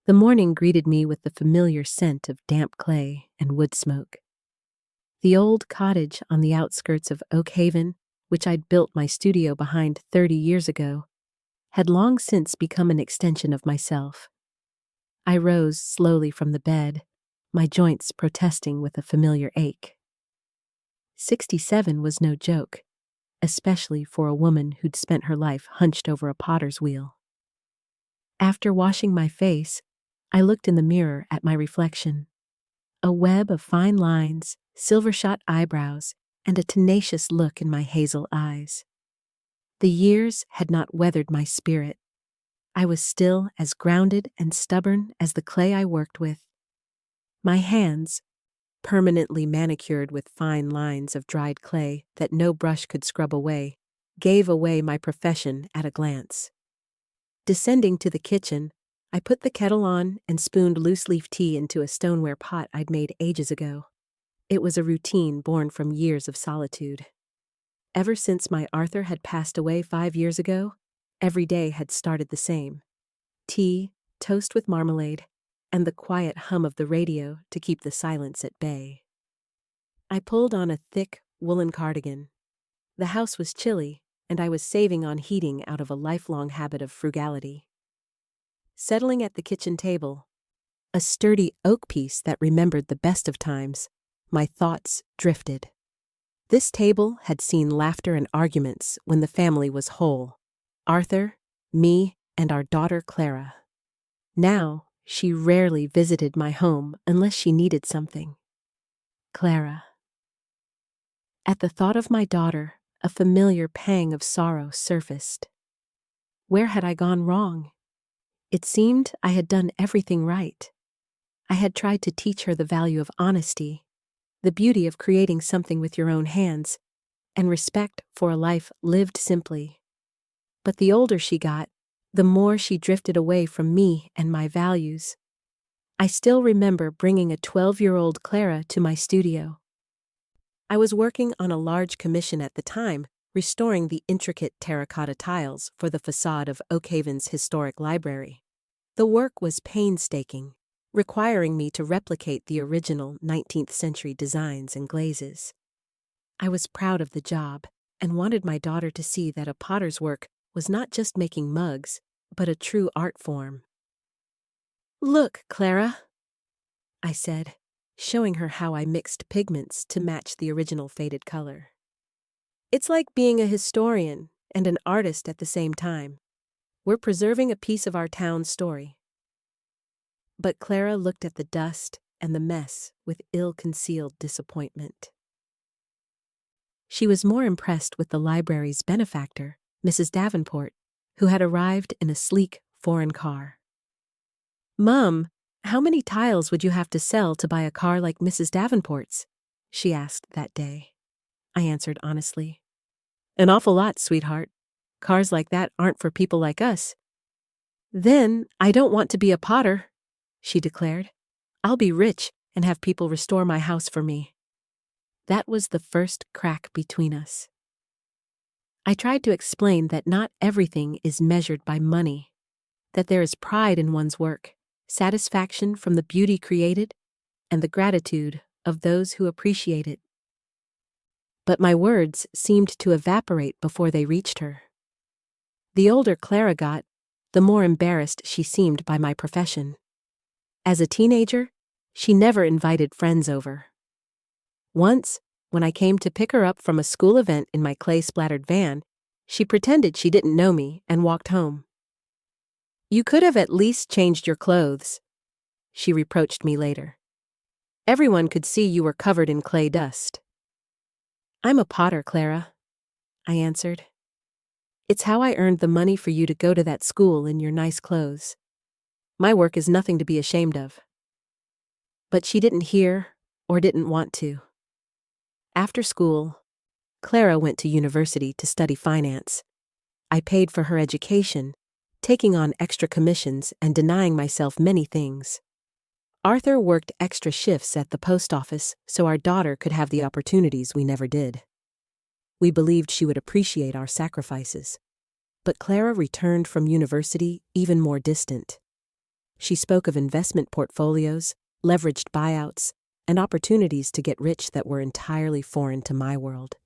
The morning greeted me with the familiar scent of damp clay and wood smoke. The old cottage on the outskirts of Oak Haven, which I'd built my studio behind 30 years ago, had long since become an extension of myself. I rose slowly from the bed, my joints protesting with a familiar ache. 67 was no joke, especially for a woman who'd spent her life hunched over a potter's wheel. After washing my face, I looked in the mirror at my reflection. A web of fine lines, silver-shot eyebrows, and a tenacious look in my hazel eyes. The years had not weathered my spirit. I was still as grounded and stubborn as the clay I worked with. My hands, permanently manicured with fine lines of dried clay that no brush could scrub away, gave away my profession at a glance. Descending to the kitchen, I put the kettle on and spooned loose-leaf tea into a stoneware pot I'd made ages ago. It was a routine born from years of solitude. Ever since my Arthur had passed away 5 years ago, every day had started the same. Tea, toast with marmalade, and the quiet hum of the radio to keep the silence at bay. I pulled on a thick, woolen cardigan. The house was chilly, and I was saving on heating out of a lifelong habit of frugality. Settling at the kitchen table, a sturdy oak piece that remembered the best of times, my thoughts drifted. This table had seen laughter and arguments when the family was whole. Arthur, me, and our daughter Clara. Now, she rarely visited my home unless she needed something. Clara. At the thought of my daughter, a familiar pang of sorrow surfaced. Where had I gone wrong? It seemed I had done everything right. I had tried to teach her the value of honesty, the beauty of creating something with your own hands, and respect for a life lived simply. But the older she got, the more she drifted away from me and my values. I still remember bringing a 12-year-old Clara to my studio. I was working on a large commission at the time, restoring the intricate terracotta tiles for the facade of Oak Haven's historic library. The work was painstaking, requiring me to replicate the original 19th century designs and glazes. I was proud of the job and wanted my daughter to see that a potter's work was not just making mugs, but a true art form. "Look, Clara," I said, showing her how I mixed pigments to match the original faded color. "It's like being a historian and an artist at the same time. We're preserving a piece of our town's story." But Clara looked at the dust and the mess with ill-concealed disappointment. She was more impressed with the library's benefactor, Mrs. Davenport, who had arrived in a sleek foreign car. "Mum, how many tiles would you have to sell to buy a car like Mrs. Davenport's?" she asked that day. I answered honestly. "An awful lot, sweetheart. Cars like that aren't for people like us." "Then I don't want to be a potter," she declared. "I'll be rich and have people restore my house for me." That was the first crack between us. I tried to explain that not everything is measured by money, that there is pride in one's work, satisfaction from the beauty created, and the gratitude of those who appreciate it. But my words seemed to evaporate before they reached her. The older Clara got, the more embarrassed she seemed by my profession. As a teenager, she never invited friends over. Once, when I came to pick her up from a school event in my clay-splattered van, she pretended she didn't know me and walked home. "You could have at least changed your clothes," she reproached me later. "Everyone could see you were covered in clay dust." "I'm a potter, Clara," I answered. "It's how I earned the money for you to go to that school in your nice clothes. My work is nothing to be ashamed of." But she didn't hear or didn't want to. After school, Clara went to university to study finance. I paid for her education, taking on extra commissions and denying myself many things. Arthur worked extra shifts at the post office so our daughter could have the opportunities we never did. We believed she would appreciate our sacrifices. But Clara returned from university even more distant. She spoke of investment portfolios, leveraged buyouts, and opportunities to get rich that were entirely foreign to my world.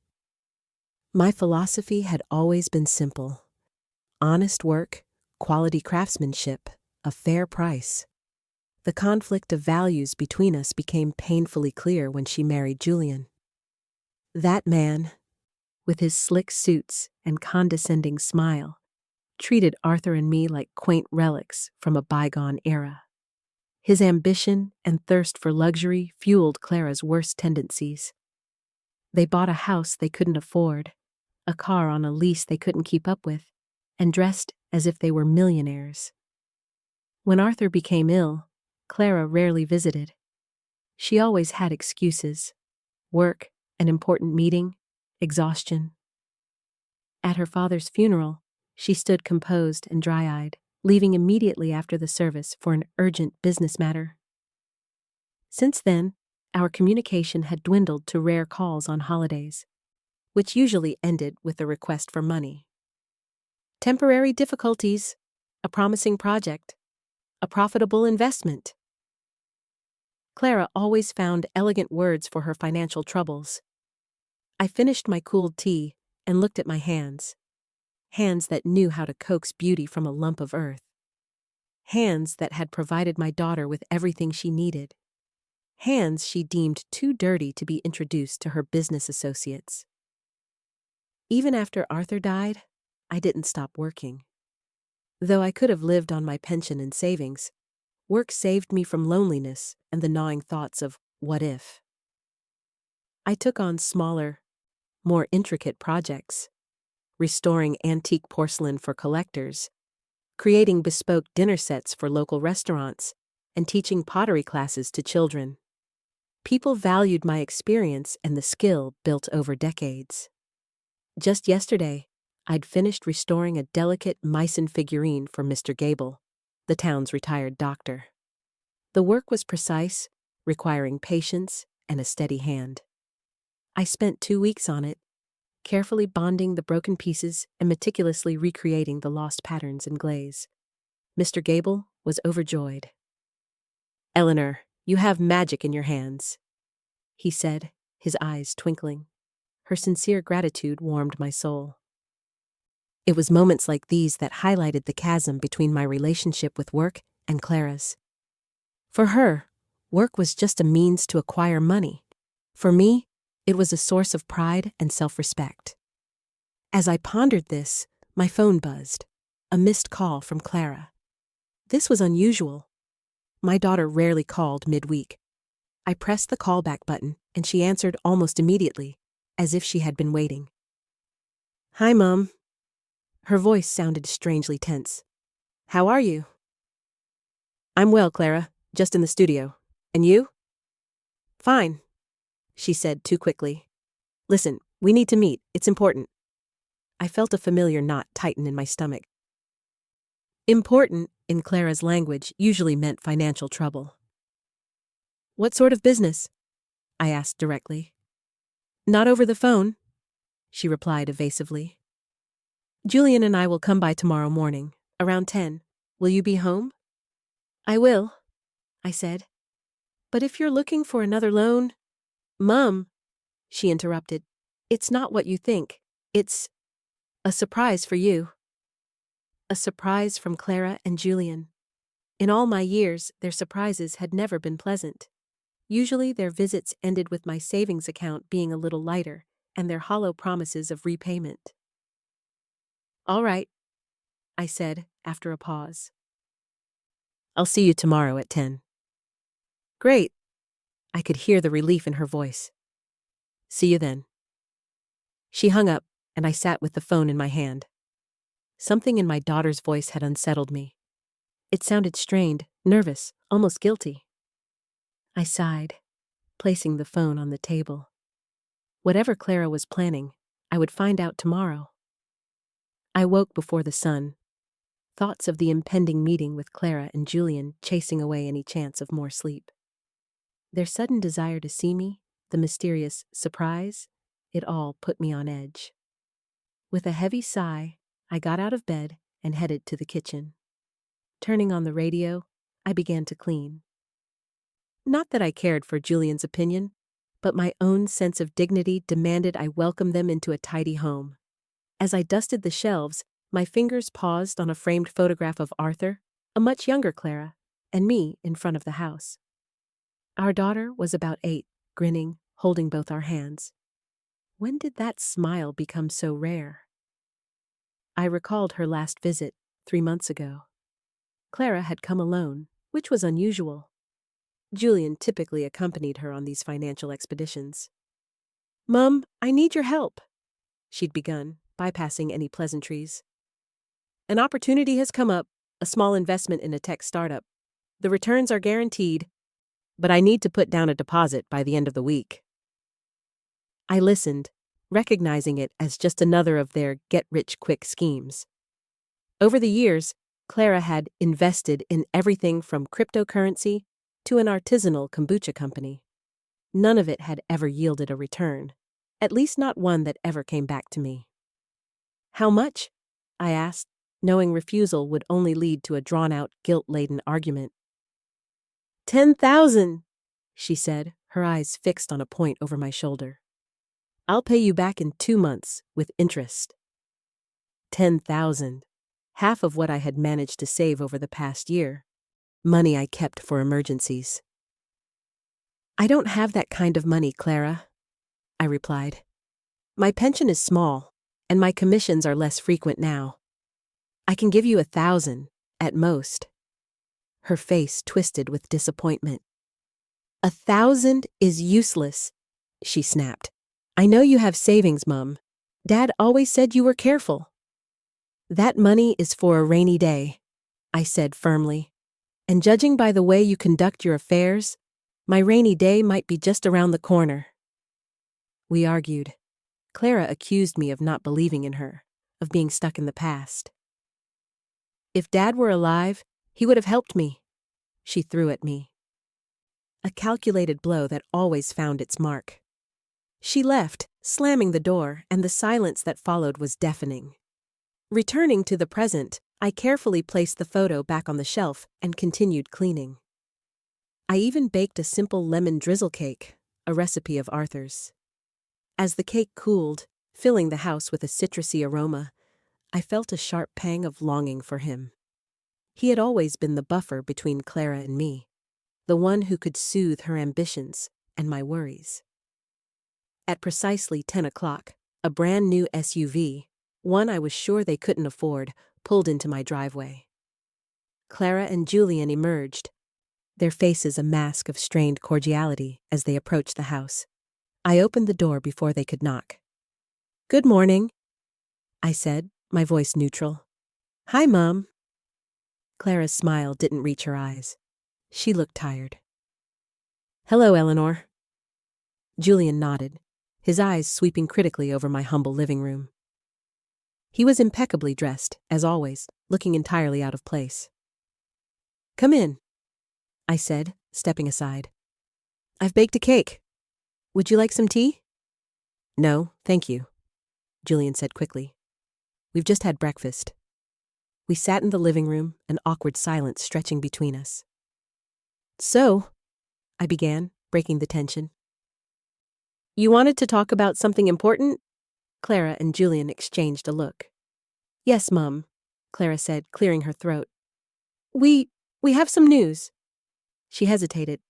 My philosophy had always been simple: honest work, quality craftsmanship, a fair price. The conflict of values between us became painfully clear when she married Julian. That man, with his slick suits and condescending smile, treated Arthur and me like quaint relics from a bygone era. His ambition and thirst for luxury fueled Clara's worst tendencies. They bought a house they couldn't afford, a car on a lease they couldn't keep up with, and dressed as if they were millionaires. When Arthur became ill, Clara rarely visited. She always had excuses: work, an important meeting, exhaustion. At her father's funeral, she stood composed and dry-eyed, leaving immediately after the service for an urgent business matter. Since then, our communication had dwindled to rare calls on holidays, which usually ended with a request for money. Temporary difficulties, a promising project, a profitable investment. Clara always found elegant words for her financial troubles. I finished my cooled tea and looked at my hands. Hands that knew how to coax beauty from a lump of earth. Hands that had provided my daughter with everything she needed. Hands she deemed too dirty to be introduced to her business associates. Even after Arthur died, I didn't stop working. Though I could have lived on my pension and savings, work saved me from loneliness and the gnawing thoughts of what if. I took on smaller, more intricate projects: restoring antique porcelain for collectors, creating bespoke dinner sets for local restaurants, and teaching pottery classes to children. People valued my experience and the skill built over decades. Just yesterday, I'd finished restoring a delicate Meissen figurine for Mr. Gable, the town's retired doctor. The work was precise, requiring patience and a steady hand. I spent 2 weeks on it, carefully bonding the broken pieces and meticulously recreating the lost patterns and glaze. Mr. Gable was overjoyed. "Eleanor, you have magic in your hands," he said, his eyes twinkling. Her sincere gratitude warmed my soul. It was moments like these that highlighted the chasm between my relationship with work and Clara's. For her, work was just a means to acquire money. For me, it was a source of pride and self-respect. As I pondered this, my phone buzzed, a missed call from Clara. This was unusual. My daughter rarely called midweek. I pressed the callback button, and she answered almost immediately, as if she had been waiting. "Hi, Mom." Her voice sounded strangely tense. "How are you?" "I'm well, Clara, just in the studio. And you?" "Fine," she said too quickly. "Listen, we need to meet. It's important." I felt a familiar knot tighten in my stomach. Important, in Clara's language, usually meant financial trouble. "What sort of business?" I asked directly. "Not over the phone," she replied evasively. "Julian and I will come by tomorrow morning, around 10. Will you be home?" "I will," I said. "But if you're looking for another loan—" "Mum," she interrupted, "it's not what you think. It's a surprise for you." A surprise from Clara and Julian. In all my years, their surprises had never been pleasant. Usually their visits ended with my savings account being a little lighter and their hollow promises of repayment. "All right," I said after a pause. "I'll see you tomorrow at 10. "Great." I could hear the relief in her voice. "See you then." She hung up, and I sat with the phone in my hand. Something in my daughter's voice had unsettled me. It sounded strained, nervous, almost guilty. I sighed, placing the phone on the table. Whatever Clara was planning, I would find out tomorrow. I woke before the sun, thoughts of the impending meeting with Clara and Julian chasing away any chance of more sleep. Their sudden desire to see me, the mysterious surprise, it all put me on edge. With a heavy sigh, I got out of bed and headed to the kitchen. Turning on the radio, I began to clean. Not that I cared for Julian's opinion, but my own sense of dignity demanded I welcome them into a tidy home. As I dusted the shelves, my fingers paused on a framed photograph of Arthur, a much younger Clara, and me in front of the house. Our daughter was about 8, grinning, holding both our hands. When did that smile become so rare? I recalled her last visit, 3 months ago. Clara had come alone, which was unusual. Julian typically accompanied her on these financial expeditions. "Mum, I need your help," she'd begun, bypassing any pleasantries. "An opportunity has come up, a small investment in a tech startup. The returns are guaranteed, but I need to put down a deposit by the end of the week." I listened, recognizing it as just another of their get-rich-quick schemes. Over the years, Clara had invested in everything from cryptocurrency to an artisanal kombucha company. None of it had ever yielded a return, at least not one that ever came back to me. "How much?" I asked, knowing refusal would only lead to a drawn-out, guilt-laden argument. "10,000, she said, her eyes fixed on a point over my shoulder. "I'll pay you back in 2 months, with interest." 10,000, half of what I had managed to save over the past year. Money I kept for emergencies. "I don't have that kind of money, Clara," I replied. "My pension is small, and my commissions are less frequent now. I can give you 1,000, at most." Her face twisted with disappointment. "1,000 is useless," she snapped. "I know you have savings, Mum. Dad always said you were careful." "That money is for a rainy day," I said firmly. "And judging by the way you conduct your affairs, my rainy day might be just around the corner." We argued. Clara accused me of not believing in her, of being stuck in the past. "If Dad were alive, he would have helped me," she threw at me. A calculated blow that always found its mark. She left, slamming the door, and the silence that followed was deafening. Returning to the present, I carefully placed the photo back on the shelf and continued cleaning. I even baked a simple lemon drizzle cake, a recipe of Arthur's. As the cake cooled, filling the house with a citrusy aroma, I felt a sharp pang of longing for him. He had always been the buffer between Clara and me, the one who could soothe her ambitions and my worries. At precisely 10 o'clock, a brand new SUV, one I was sure they couldn't afford, pulled into my driveway. Clara and Julian emerged, their faces a mask of strained cordiality as they approached the house. I opened the door before they could knock. "Good morning," I said, my voice neutral. "Hi, Mum." Clara's smile didn't reach her eyes. She looked tired. "Hello, Eleanor." Julian nodded, his eyes sweeping critically over my humble living room. He was impeccably dressed, as always, looking entirely out of place. "Come in," I said, stepping aside. "I've baked a cake. Would you like some tea?" "No, thank you," Julian said quickly. "We've just had breakfast." We sat in the living room, an awkward silence stretching between us. "So," I began, breaking the tension. "You wanted to talk about something important?" Clara and Julian exchanged a look. "Yes, Mum," Clara said, clearing her throat. We have some news." She hesitated.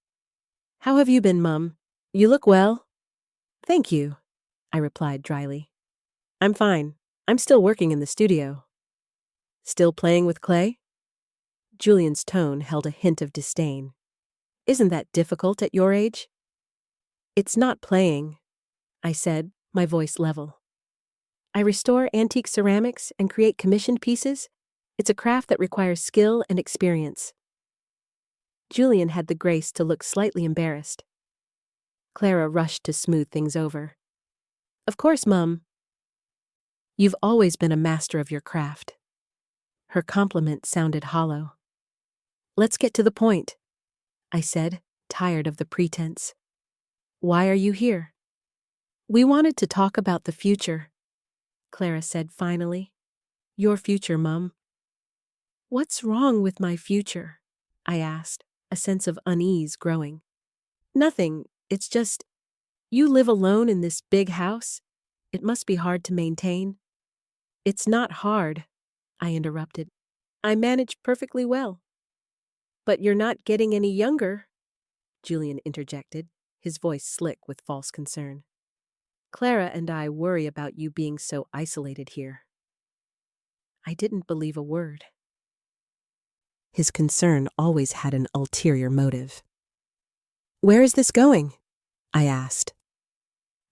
"How have you been, Mum? You look well." "Thank you," I replied dryly. "I'm fine. I'm still working in the studio." "Still playing with clay?" Julian's tone held a hint of disdain. "Isn't that difficult at your age?" "It's not playing," I said, my voice level. "I restore antique ceramics and create commissioned pieces. It's a craft that requires skill and experience." Julian had the grace to look slightly embarrassed. Clara rushed to smooth things over. "Of course, Mum." "You've always been a master of your craft." Her compliment sounded hollow. "Let's get to the point," I said, tired of the pretense. "Why are you here?" "We wanted to talk about the future," Clara said finally. "Your future, Mum." "What's wrong with my future?" I asked, a sense of unease growing. Nothing, it's just, you live alone in this big house? It must be hard to maintain. It's not hard, I interrupted. I manage perfectly well. But you're not getting any younger, Julian interjected, his voice slick with false concern. Clara and I worry about you being so isolated here. I didn't believe a word. His concern always had an ulterior motive. Where is this going? I asked.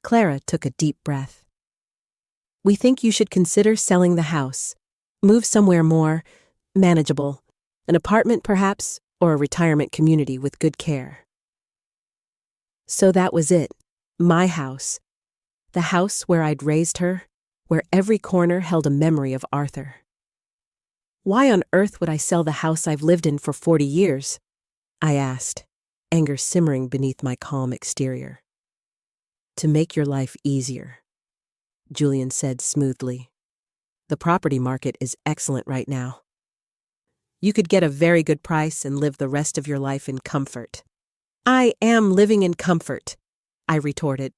Clara took a deep breath. We think you should consider selling the house. Move somewhere more manageable. An apartment, perhaps, or a retirement community with good care. So that was it. My house. The house where I'd raised her, where every corner held a memory of Arthur. Why on earth would I sell the house I've lived in for 40 years? I asked, anger simmering beneath my calm exterior. To make your life easier, Julian said smoothly. The property market is excellent right now. You could get a very good price and live the rest of your life in comfort. I am living in comfort, I retorted.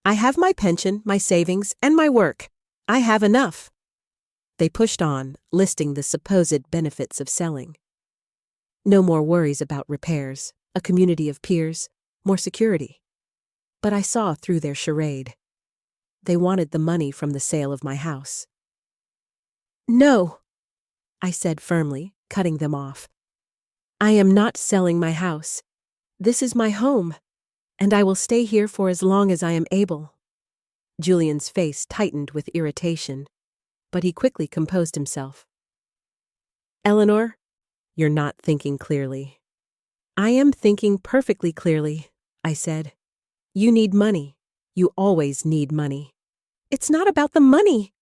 I have my pension, my savings, and my work. I have enough. They pushed on, listing the supposed benefits of selling. No more worries about repairs, a community of peers, more security. But I saw through their charade. They wanted the money from the sale of my house. No, I said firmly, cutting them off. I am not selling my house. This is my home, and I will stay here for as long as I am able. Julian's face tightened with irritation, but he quickly composed himself. Eleanor, you're not thinking clearly. I am thinking perfectly clearly, I said. You need money. You always need money. It's not about the money,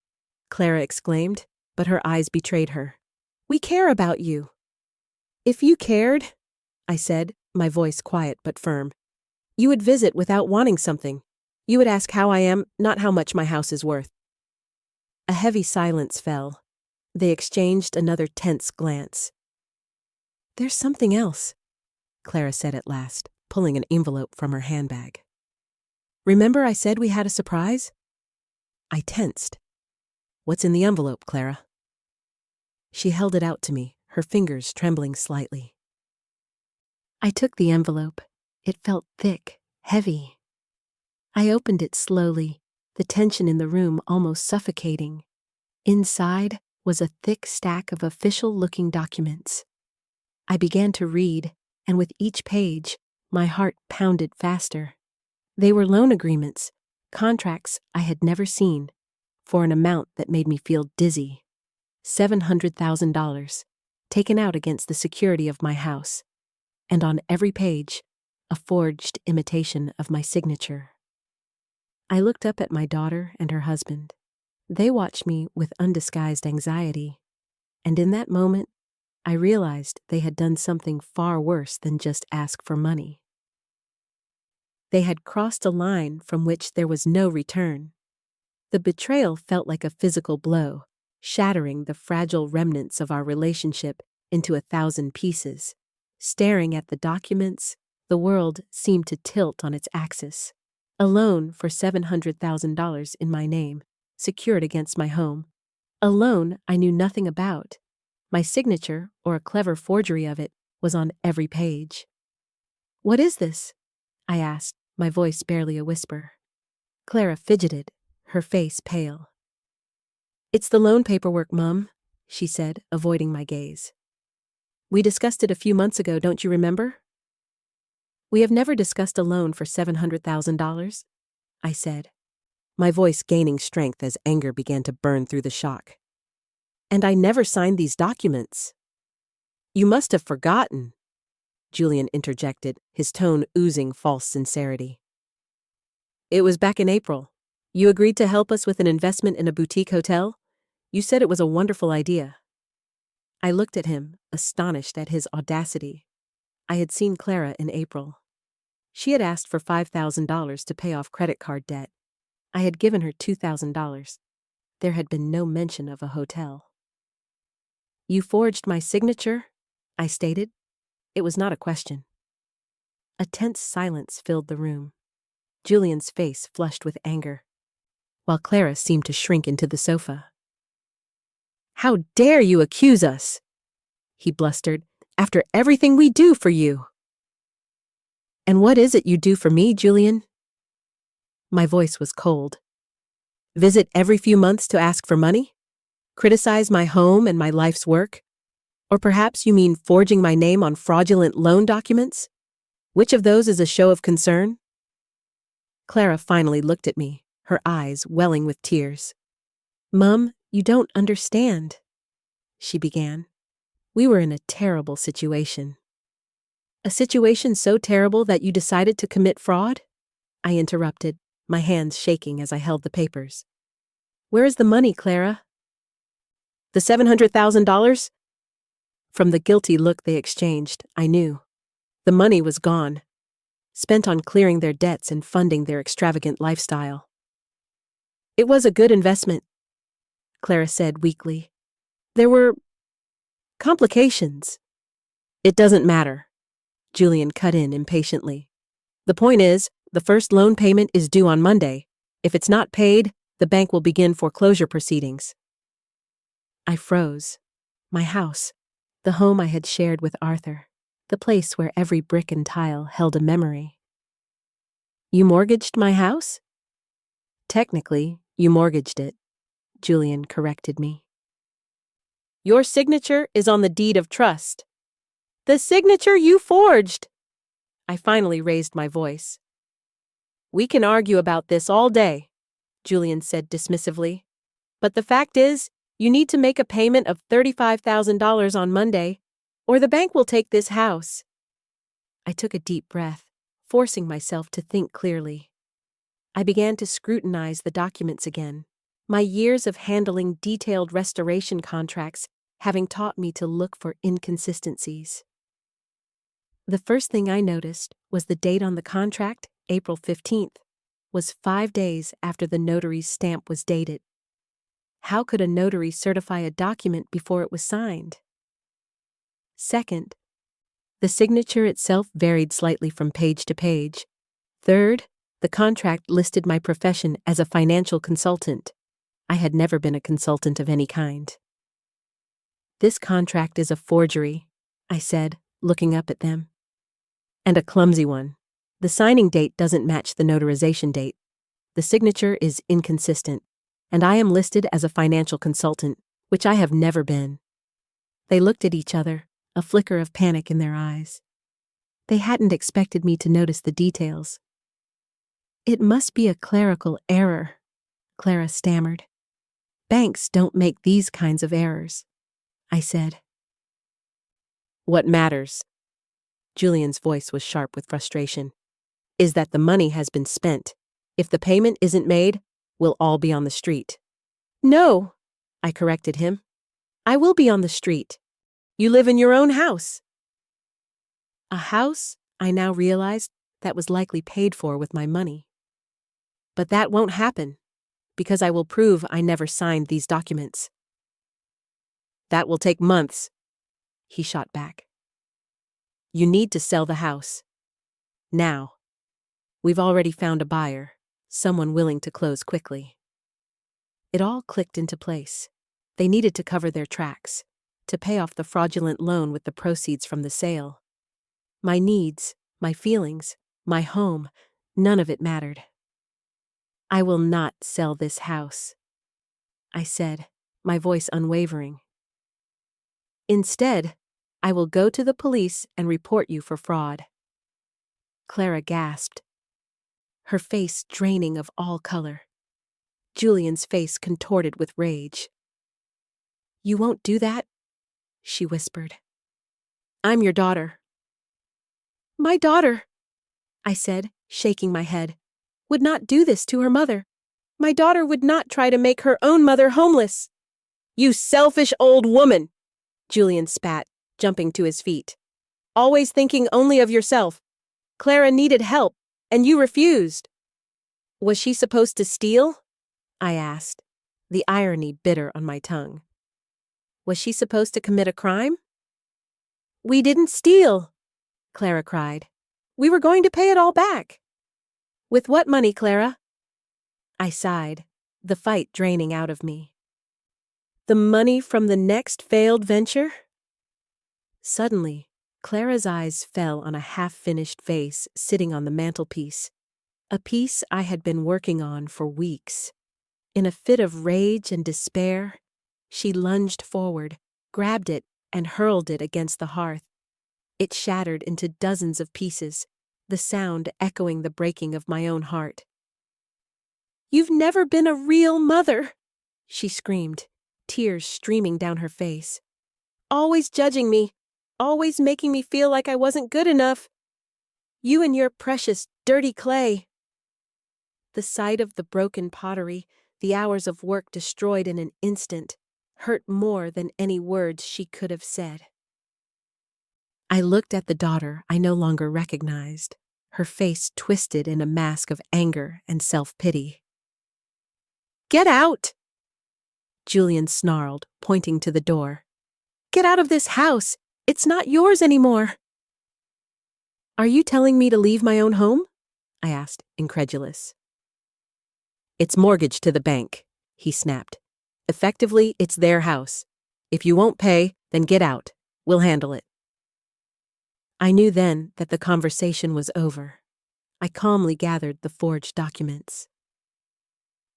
Clara exclaimed, but her eyes betrayed her. We care about you. If you cared, I said, my voice quiet but firm, you would visit without wanting something. You would ask how I am, not how much my house is worth. A heavy silence fell. They exchanged another tense glance. There's something else, Clara said at last, pulling an envelope from her handbag. Remember I said we had a surprise? I tensed. What's in the envelope, Clara? She held it out to me, her fingers trembling slightly. I took the envelope. It felt thick, heavy. I opened it slowly, the tension in the room almost suffocating. Inside was a thick stack of official-looking documents. I began to read, and with each page, my heart pounded faster. They were loan agreements, contracts I had never seen, for an amount that made me feel dizzy. $700,000, taken out against the security of my house, and on every page, a forged imitation of my signature. I looked up at my daughter and her husband. They watched me with undisguised anxiety, and in that moment, I realized they had done something far worse than just ask for money. They had crossed a line from which there was no return. The betrayal felt like a physical blow, shattering the fragile remnants of our relationship into 1,000 pieces. Staring at the documents, the world seemed to tilt on its axis. A loan for $700,000 in my name, secured against my home. A loan I knew nothing about. My signature, or a clever forgery of it, was on every page. What is this? I asked, my voice barely a whisper. Clara fidgeted, her face pale. It's the loan paperwork, Mum, she said, avoiding my gaze. We discussed it a few months ago, don't you remember? We have never discussed a loan for $700,000, I said, my voice gaining strength as anger began to burn through the shock. And I never signed these documents. You must have forgotten, Julian interjected, his tone oozing false sincerity. It was back in April. You agreed to help us with an investment in a boutique hotel? You said it was a wonderful idea. I looked at him, astonished at his audacity. I had seen Clara in April. She had asked for $5,000 to pay off credit card debt. I had given her $2,000. There had been no mention of a hotel. You forged my signature, I stated. It was not a question. A tense silence filled the room. Julian's face flushed with anger, while Clara seemed to shrink into the sofa. "How dare you accuse us?" he blustered, "after everything we do for you." "And what is it you do for me, Julian?" My voice was cold. "Visit every few months to ask for money? Criticize my home and my life's work? Or perhaps you mean forging my name on fraudulent loan documents? Which of those is a show of concern?" Clara finally looked at me, her eyes welling with tears. "Mum, you don't understand," she began. "We were in a terrible situation." "A situation so terrible that you decided to commit fraud?" I interrupted, my hands shaking as I held the papers. "Where is the money, Clara?" "The $700,000? From the guilty look they exchanged, I knew. The money was gone, spent on clearing their debts and funding their extravagant lifestyle. "It was a good investment," Clara said weakly. "There were complications." "It doesn't matter," Julian cut in impatiently. "The point is, the first loan payment is due on Monday. If it's not paid, the bank will begin foreclosure proceedings." I froze. My house, the home I had shared with Arthur, the place where every brick and tile held a memory. "You mortgaged my house?" "Technically, you mortgaged it," Julian corrected me. "Your signature is on the deed of trust." "The signature you forged!" I finally raised my voice. "We can argue about this all day," Julian said dismissively. "But the fact is, you need to make a payment of $35,000 on Monday, or the bank will take this house." I took a deep breath, forcing myself to think clearly. I began to scrutinize the documents again, my years of handling detailed restoration contracts having taught me to look for inconsistencies. The first thing I noticed was the date on the contract, April 15th, was 5 days after the notary's stamp was dated. How could a notary certify a document before it was signed? Second, the signature itself varied slightly from page to page. Third, the contract listed my profession as a financial consultant. I had never been a consultant of any kind. "This contract is a forgery," I said, looking up at them. "And a clumsy one. The signing date doesn't match the notarization date. The signature is inconsistent, and I am listed as a financial consultant, which I have never been." They looked at each other, a flicker of panic in their eyes. They hadn't expected me to notice the details. "It must be a clerical error," Clara stammered. "Banks don't make these kinds of errors," I said. "What matters," Julian's voice was sharp with frustration, "is that the money has been spent. If the payment isn't made, we'll all be on the street." "No," I corrected him. "I will be on the street. You live in your own house." A house, I now realized, that was likely paid for with my money. "But that won't happen, because I will prove I never signed these documents." "That will take months," he shot back. "You need to sell the house. Now. We've already found a buyer, someone willing to close quickly." It all clicked into place. They needed to cover their tracks, to pay off the fraudulent loan with the proceeds from the sale. My needs, my feelings, my home, none of it mattered. "I will not sell this house," I said, my voice unwavering. "Instead, I will go to the police and report you for fraud." Clara gasped, her face draining of all color. Julian's face contorted with rage. "You won't do that?" she whispered. "I'm your daughter." "My daughter," I said, shaking my head, "would not do this to her mother. My daughter would not try to make her own mother homeless." "You selfish old woman," Julian spat, jumping to his feet. "Always thinking only of yourself. Clara needed help, and you refused." "Was she supposed to steal?" I asked, the irony bitter on my tongue. "Was she supposed to commit a crime?" "We didn't steal," Clara cried. "We were going to pay it all back." "With what money, Clara?" I sighed, the fight draining out of me. "The money from the next failed venture?" Suddenly, Clara's eyes fell on a half-finished vase sitting on the mantelpiece, a piece I had been working on for weeks. In a fit of rage and despair, she lunged forward, grabbed it, and hurled it against the hearth. It shattered into dozens of pieces, the sound echoing the breaking of my own heart. "You've never been a real mother," she screamed, tears streaming down her face. "Always judging me, always making me feel like I wasn't good enough. You and your precious, dirty clay." The sight of the broken pottery, the hours of work destroyed in an instant, hurt more than any words she could have said. I looked at the daughter I no longer recognized, her face twisted in a mask of anger and self-pity. "Get out!" Julian snarled, pointing to the door. "Get out of this house! It's not yours anymore!" "Are you telling me to leave my own home?" I asked, incredulous. "It's mortgaged to the bank," he snapped. "Effectively, it's their house. If you won't pay, then get out. We'll handle it." I knew then that the conversation was over. I calmly gathered the forged documents.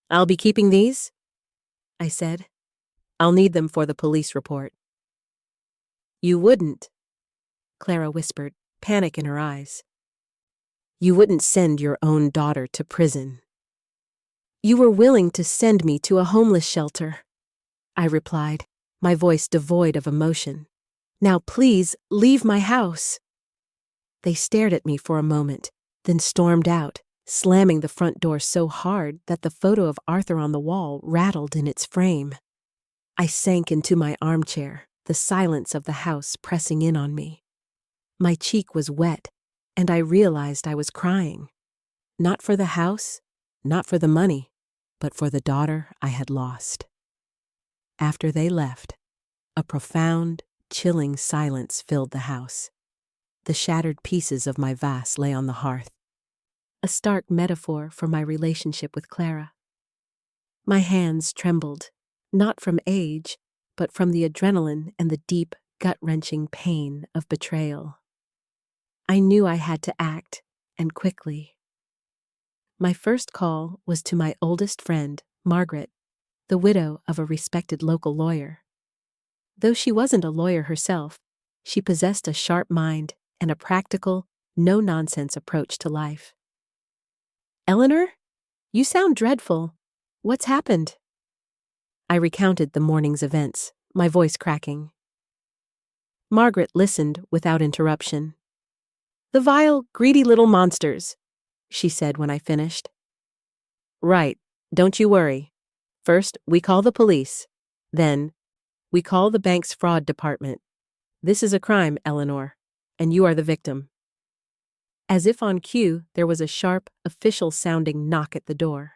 "I'll be keeping these," I said. "I'll need them for the police report." "You wouldn't," Clara whispered, panic in her eyes. "You wouldn't send your own daughter to prison." "You were willing to send me to a homeless shelter," I replied, my voice devoid of emotion. "Now please leave my house." They stared at me for a moment, then stormed out, slamming the front door so hard that the photo of Arthur on the wall rattled in its frame. I sank into my armchair, the silence of the house pressing in on me. My cheek was wet, and I realized I was crying. Not for the house, not for the money, but for the daughter I had lost. After they left, a profound, chilling silence filled the house. The shattered pieces of my vase lay on the hearth, a stark metaphor for my relationship with Clara. My hands trembled, not from age, but from the adrenaline and the deep, gut-wrenching pain of betrayal. I knew I had to act, and quickly. My first call was to my oldest friend, Margaret, the widow of a respected local lawyer. Though she wasn't a lawyer herself, she possessed a sharp mind and a practical, no-nonsense approach to life. "Eleanor, you sound dreadful. What's happened?" I recounted the morning's events, my voice cracking. Margaret listened without interruption. "The vile, greedy little monsters," she said when I finished. "Right, don't you worry. First, we call the police. Then, we call the bank's fraud department. This is a crime, Eleanor, and you are the victim." As if on cue, there was a sharp, official-sounding knock at the door.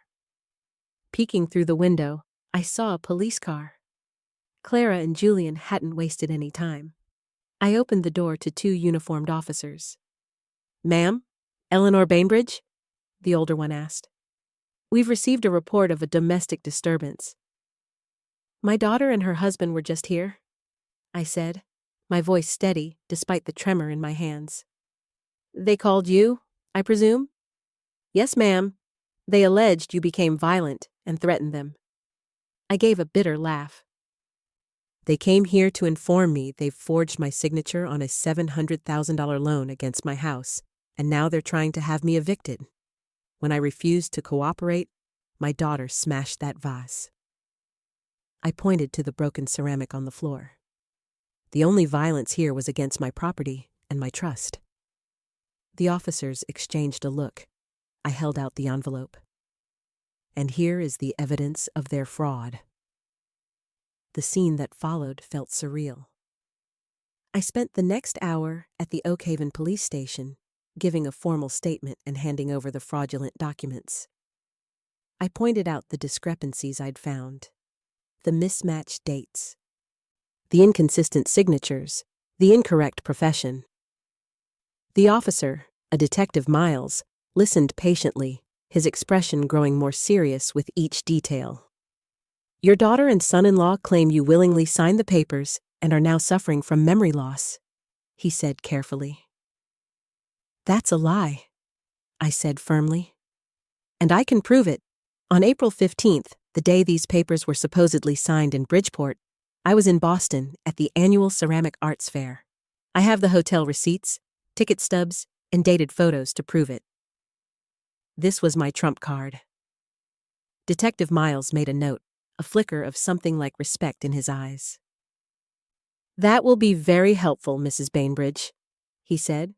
Peeking through the window, I saw a police car. Clara and Julian hadn't wasted any time. I opened the door to two uniformed officers. "Ma'am, Eleanor Bainbridge?" the older one asked. "We've received a report of a domestic disturbance." "My daughter and her husband were just here," I said, my voice steady despite the tremor in my hands. "They called you, I presume?" "Yes, ma'am. They alleged you became violent and threatened them." I gave a bitter laugh. "They came here to inform me they've forged my signature on a $700,000 loan against my house, and now they're trying to have me evicted. When I refused to cooperate, my daughter smashed that vase." I pointed to the broken ceramic on the floor. "The only violence here was against my property and my trust." The officers exchanged a look. I held out the envelope. "And here is the evidence of their fraud." The scene that followed felt surreal. I spent the next hour at the Oakhaven police station, giving a formal statement and handing over the fraudulent documents. I pointed out the discrepancies I'd found, the mismatched dates, the inconsistent signatures, the incorrect profession. The officer, a Detective Miles, listened patiently, his expression growing more serious with each detail. Your daughter and son-in-law claim you willingly signed the papers and are now suffering from memory loss, he said carefully. That's a lie, I said firmly. And I can prove it. On April 15th, the day these papers were supposedly signed in Bridgeport, I was in Boston at the annual Ceramic Arts Fair. I have the hotel receipts, ticket stubs, and dated photos to prove it. This was my trump card. Detective Miles made a note, a flicker of something like respect in his eyes. That will be very helpful, Mrs. Bainbridge, he said.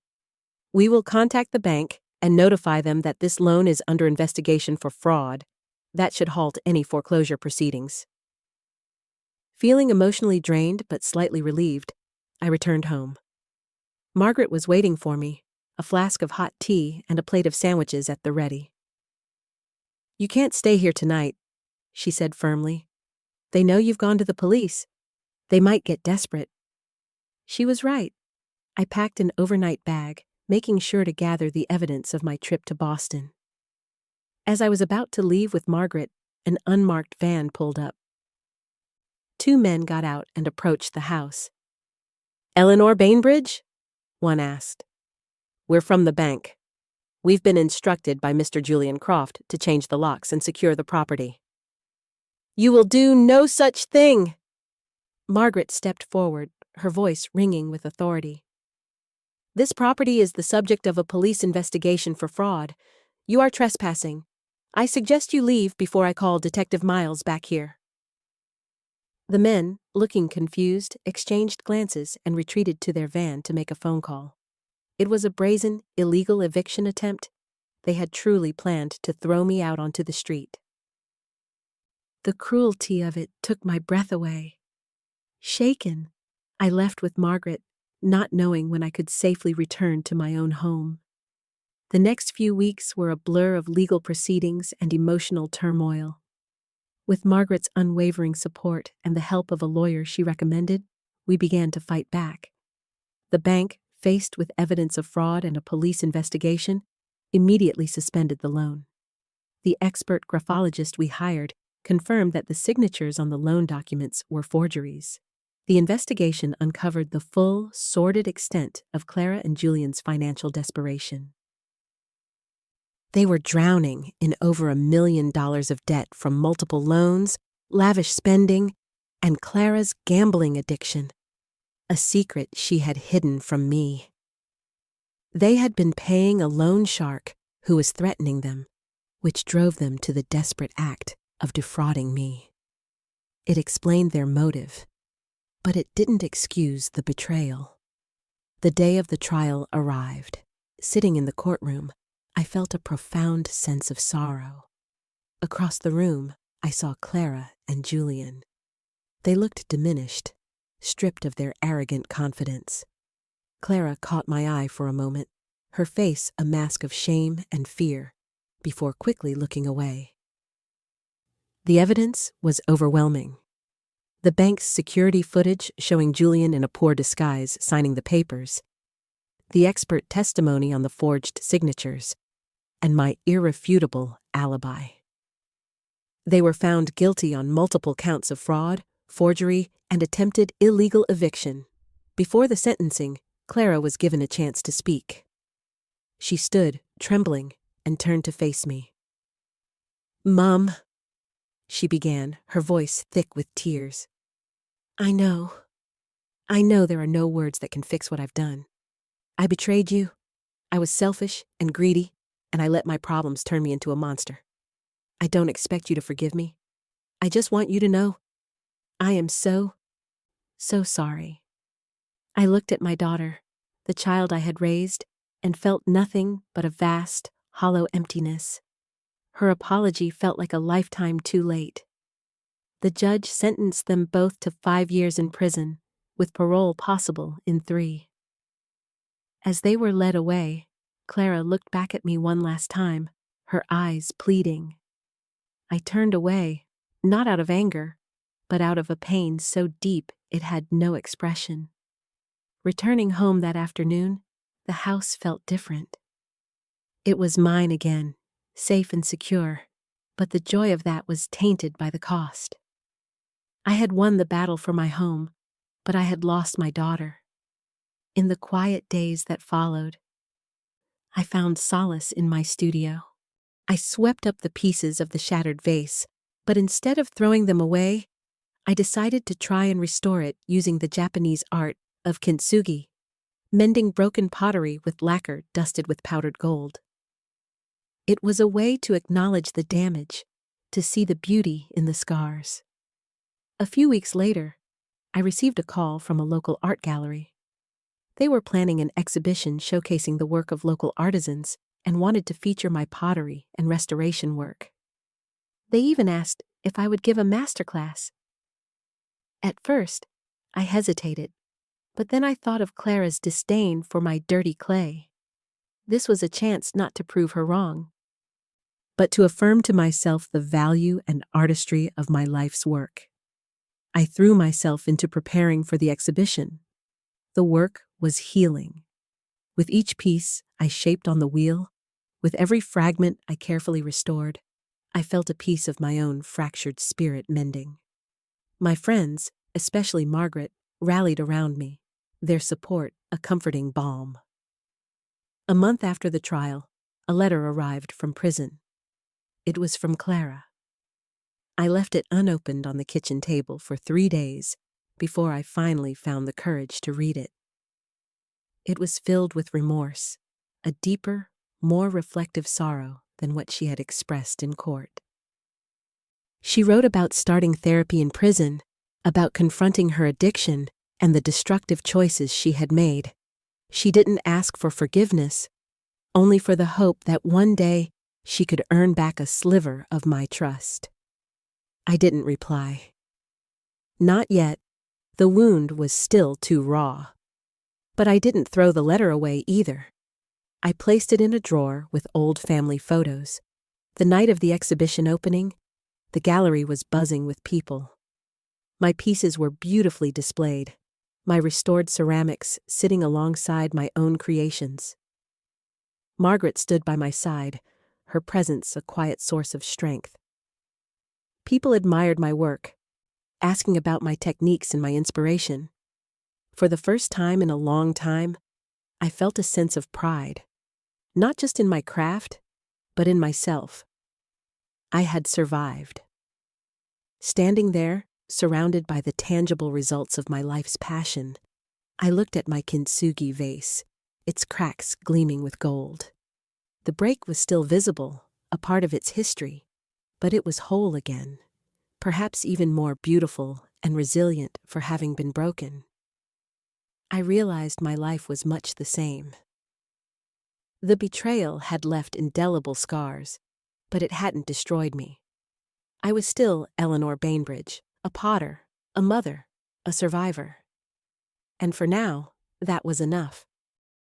We will contact the bank and notify them that this loan is under investigation for fraud. That should halt any foreclosure proceedings. Feeling emotionally drained but slightly relieved, I returned home. Margaret was waiting for me, a flask of hot tea and a plate of sandwiches at the ready. You can't stay here tonight, she said firmly. They know you've gone to the police. They might get desperate. She was right. I packed an overnight bag, making sure to gather the evidence of my trip to Boston. As I was about to leave with Margaret, an unmarked van pulled up. Two men got out and approached the house. Eleanor Bainbridge? One asked. We're from the bank. We've been instructed by Mr. Julian Croft to change the locks and secure the property. You will do no such thing! Margaret stepped forward, her voice ringing with authority. This property is the subject of a police investigation for fraud. You are trespassing. I suggest you leave before I call Detective Miles back here. The men, looking confused, exchanged glances and retreated to their van to make a phone call. It was a brazen, illegal eviction attempt. They had truly planned to throw me out onto the street. The cruelty of it took my breath away. Shaken, I left with Margaret, not knowing when I could safely return to my own home. The next few weeks were a blur of legal proceedings and emotional turmoil. With Margaret's unwavering support and the help of a lawyer she recommended, we began to fight back. The bank, faced with evidence of fraud and a police investigation, immediately suspended the loan. The expert graphologist we hired confirmed that the signatures on the loan documents were forgeries. The investigation uncovered the full, sordid extent of Clara and Julian's financial desperation. They were drowning in over $1 million of debt from multiple loans, lavish spending, and Clara's gambling addiction, a secret she had hidden from me. They had been paying a loan shark who was threatening them, which drove them to the desperate act of defrauding me. It explained their motive, but it didn't excuse the betrayal. The day of the trial arrived. Sitting in the courtroom, I felt a profound sense of sorrow. Across the room, I saw Clara and Julian. They looked diminished, stripped of their arrogant confidence. Clara caught my eye for a moment, her face a mask of shame and fear, before quickly looking away. The evidence was overwhelming. The bank's security footage showing Julian in a poor disguise signing the papers, the expert testimony on the forged signatures, and my irrefutable alibi. They were found guilty on multiple counts of fraud, forgery, and attempted illegal eviction. Before the sentencing, Clara was given a chance to speak. She stood, trembling, and turned to face me. "Mom," she began, her voice thick with tears. I know there are no words that can fix what I've done. I betrayed you. I was selfish and greedy, and I let my problems turn me into a monster. I don't expect you to forgive me. I just want you to know I am so sorry. I looked at my daughter, the child I had raised, and felt nothing but a vast, hollow emptiness. Her apology felt like a lifetime too late. The judge sentenced them both to 5 years in prison, with parole possible in 3. As they were led away, Clara looked back at me one last time, her eyes pleading. I turned away, not out of anger, but out of a pain so deep it had no expression. Returning home that afternoon, the house felt different. It was mine again, safe and secure, but the joy of that was tainted by the cost. I had won the battle for my home, but I had lost my daughter. In the quiet days that followed, I found solace in my studio. I swept up the pieces of the shattered vase, but instead of throwing them away, I decided to try and restore it using the Japanese art of kintsugi, mending broken pottery with lacquer dusted with powdered gold. It was a way to acknowledge the damage, to see the beauty in the scars. A few weeks later, I received a call from a local art gallery. They were planning an exhibition showcasing the work of local artisans and wanted to feature my pottery and restoration work. They even asked if I would give a masterclass. At first, I hesitated, but then I thought of Clara's disdain for my dirty clay. This was a chance not to prove her wrong, but to affirm to myself the value and artistry of my life's work. I threw myself into preparing for the exhibition. The work was healing. With each piece I shaped on the wheel, with every fragment I carefully restored, I felt a piece of my own fractured spirit mending. My friends, especially Margaret, rallied around me, their support a comforting balm. A month after the trial, a letter arrived from prison. It was from Clara. I left it unopened on the kitchen table for 3 days before I finally found the courage to read it. It was filled with remorse, a deeper, more reflective sorrow than what she had expressed in court. She wrote about starting therapy in prison, about confronting her addiction and the destructive choices she had made. She didn't ask for forgiveness, only for the hope that one day she could earn back a sliver of my trust. I didn't reply. Not yet. The wound was still too raw. But I didn't throw the letter away either. I placed it in a drawer with old family photos. The night of the exhibition opening, the gallery was buzzing with people. My pieces were beautifully displayed, my restored ceramics sitting alongside my own creations. Margaret stood by my side, her presence a quiet source of strength. People admired my work, asking about my techniques and my inspiration. For the first time in a long time, I felt a sense of pride, not just in my craft, but in myself. I had survived. Standing there, surrounded by the tangible results of my life's passion, I looked at my kintsugi vase, its cracks gleaming with gold. The break was still visible, a part of its history, but it was whole again, perhaps even more beautiful and resilient for having been broken. I realized my life was much the same. The betrayal had left indelible scars, but it hadn't destroyed me. I was still Eleanor Bainbridge, a potter, a mother, a survivor. And for now, that was enough.